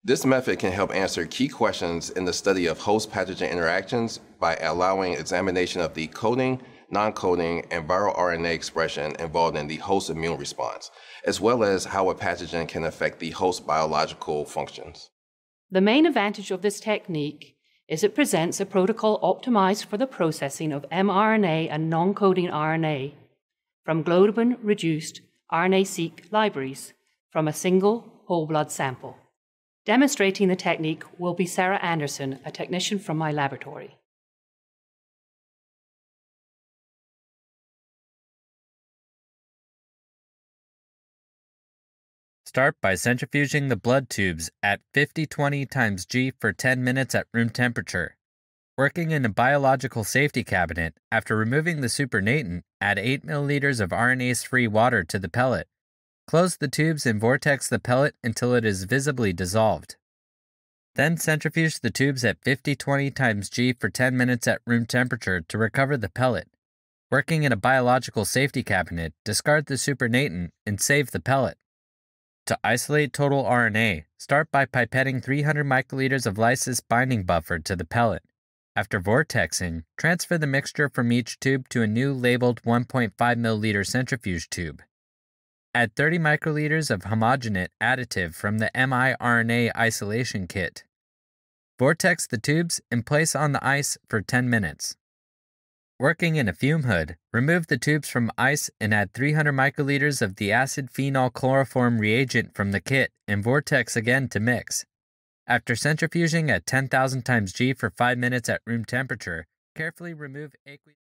This method can help answer key questions in the study of host-pathogen interactions by allowing examination of the coding, non-coding, and viral RNA expression involved in the host immune response, as well as how a pathogen can affect the host biological functions. The main advantage of this technique is it presents a protocol optimized for the processing of mRNA and non-coding RNA from Globin-reduced RNA-seq libraries from a single whole blood sample. Demonstrating the technique will be Sarah Anderson, a technician from my laboratory. Start by centrifuging the blood tubes at 50-20 × G for 10 minutes at room temperature. Working in a biological safety cabinet, after removing the supernatant, add 8 milliliters of RNase-free water to the pellet. Close the tubes and vortex the pellet until it is visibly dissolved. Then centrifuge the tubes at 50-20 × G for 10 minutes at room temperature to recover the pellet. Working in a biological safety cabinet, discard the supernatant and save the pellet. To isolate total RNA, start by pipetting 300 microliters of lysis binding buffer to the pellet. After vortexing, transfer the mixture from each tube to a new labeled 1.5 milliliter centrifuge tube. Add 30 microliters of homogenate additive from the mRNA isolation kit. Vortex the tubes and place on the ice for 10 minutes. Working in a fume hood, remove the tubes from ice and add 300 microliters of the acid phenol chloroform reagent from the kit and vortex again to mix. After centrifuging at 10,000 × G for 5 minutes at room temperature, carefully remove aqueous